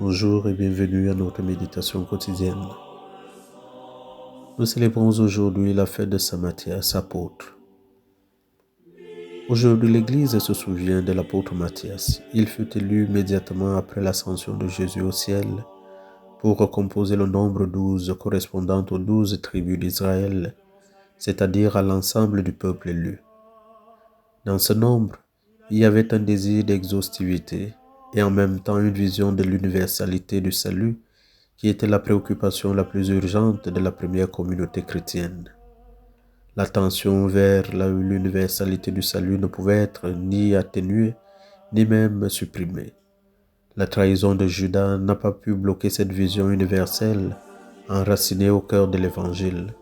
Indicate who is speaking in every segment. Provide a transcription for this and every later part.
Speaker 1: Bonjour et bienvenue à notre méditation quotidienne. Nous célébrons aujourd'hui la fête de Saint Matthias, apôtre. Aujourd'hui, l'Église se souvient de l'apôtre Matthias. Il fut élu immédiatement après l'ascension de Jésus au ciel pour recomposer le nombre 12 correspondant aux 12 tribus d'Israël, c'est-à-dire à l'ensemble du peuple élu. Dans ce nombre, il y avait un désir d'exhaustivité et en même temps une vision de l'universalité du salut qui était la préoccupation la plus urgente de la première communauté chrétienne. L'attention vers l'universalité du salut ne pouvait être ni atténuée, ni même supprimée. La trahison de Judas n'a pas pu bloquer cette vision universelle, enracinée au cœur de l'Évangile.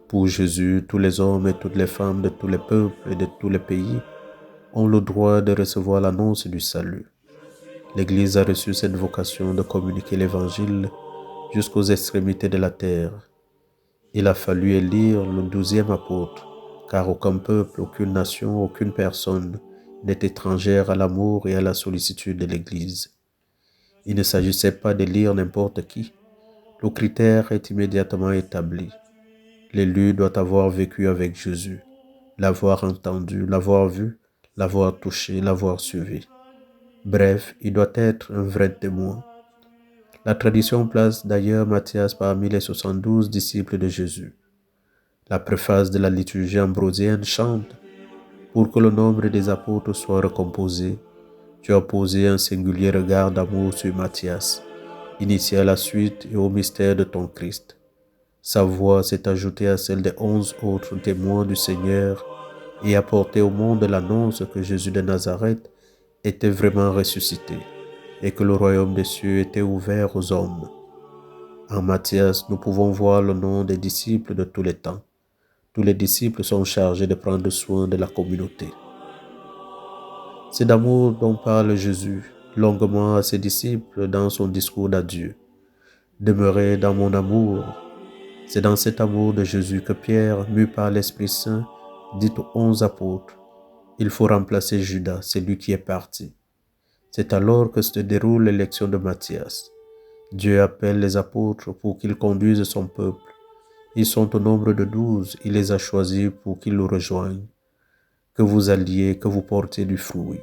Speaker 1: Pour Jésus, tous les hommes et toutes les femmes de tous les peuples et de tous les pays ont le droit de recevoir l'annonce du salut. L'Église a reçu cette vocation de communiquer l'Évangile jusqu'aux extrémités de la terre. Il a fallu élire le 12e apôtre, car aucun peuple, aucune nation, aucune personne n'est étrangère à l'amour et à la sollicitude de l'Église. Il ne s'agissait pas d'élire n'importe qui. Le critère est immédiatement établi. L'élu doit avoir vécu avec Jésus, l'avoir entendu, l'avoir vu, l'avoir touché, l'avoir suivi. Bref, il doit être un vrai témoin. La tradition place d'ailleurs Matthias parmi les 72 disciples de Jésus. La préface de la liturgie ambrosienne chante « Pour que le nombre des apôtres soit recomposé, tu as posé un singulier regard d'amour sur Matthias, initié à la suite et au mystère de ton Christ. Sa voix s'est ajoutée à celle des 11 autres témoins du Seigneur et a porté au monde l'annonce que Jésus de Nazareth était vraiment ressuscité et que le royaume des cieux était ouvert aux hommes. En Matthias, nous pouvons voir le nom des disciples de tous les temps. Tous les disciples sont chargés de prendre soin de la communauté. C'est d'amour dont parle Jésus longuement à ses disciples dans son discours d'adieu. Demeurez dans mon amour. C'est dans cet amour de Jésus que Pierre, mu par l'Esprit Saint, dit aux 11 apôtres, il faut remplacer Judas, celui qui est parti. C'est alors que se déroule l'élection de Matthias. Dieu appelle les apôtres pour qu'ils conduisent son peuple. Ils sont au nombre de 12, il les a choisis pour qu'ils le rejoignent. Que vous alliez, que vous portez du fruit.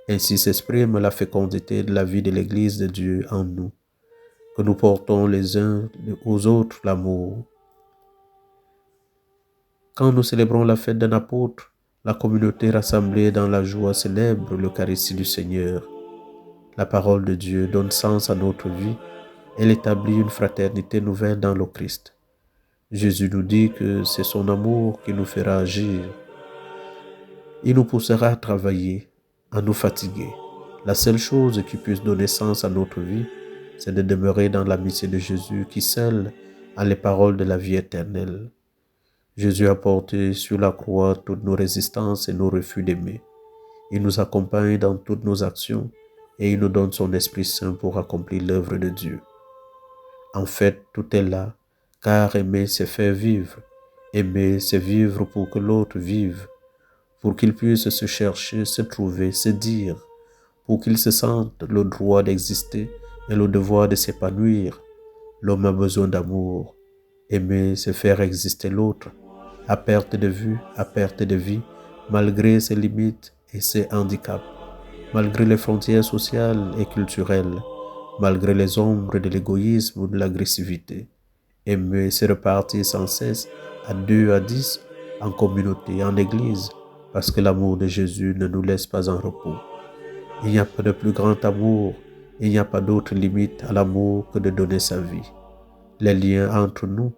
Speaker 1: Ainsi s'exprime la fécondité de la vie de l'Église de Dieu en nous. Que nous portons les uns aux autres l'amour. Quand nous célébrons la fête d'un apôtre, la communauté rassemblée dans la joie célèbre l'Eucharistie du Seigneur. La parole de Dieu donne sens à notre vie. Elle établit une fraternité nouvelle dans le Christ. Jésus nous dit que c'est son amour qui nous fera agir. Il nous poussera à travailler, à nous fatiguer. La seule chose qui puisse donner sens à notre vie, c'est de demeurer dans l'amitié de Jésus qui seul a les paroles de la vie éternelle. Jésus a porté sur la croix toutes nos résistances et nos refus d'aimer. Il nous accompagne dans toutes nos actions et il nous donne son Esprit Saint pour accomplir l'œuvre de Dieu. En fait, tout est là, car aimer, c'est faire vivre. Aimer, c'est vivre pour que l'autre vive, pour qu'il puisse se chercher, se trouver, se dire, pour qu'il se sente le droit d'exister et le devoir de s'épanouir. L'homme a besoin d'amour. Aimer, c'est faire exister l'autre, à perte de vue, à perte de vie, malgré ses limites et ses handicaps, malgré les frontières sociales et culturelles, malgré les ombres de l'égoïsme ou de l'agressivité. Aimer, c'est repartir sans cesse à 2, à 10, en communauté, en église, parce que l'amour de Jésus ne nous laisse pas en repos. Il n'y a pas de plus grand amour, il n'y a pas d'autre limite à l'amour que de donner sa vie. Les liens entre nous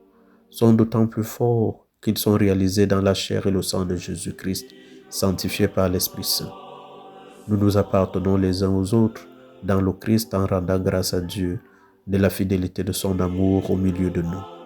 Speaker 1: sont d'autant plus forts qu'ils sont réalisés dans la chair et le sang de Jésus-Christ, sanctifiés par l'Esprit Saint. Nous nous appartenons les uns aux autres dans le Christ en rendant grâce à Dieu de la fidélité de son amour au milieu de nous.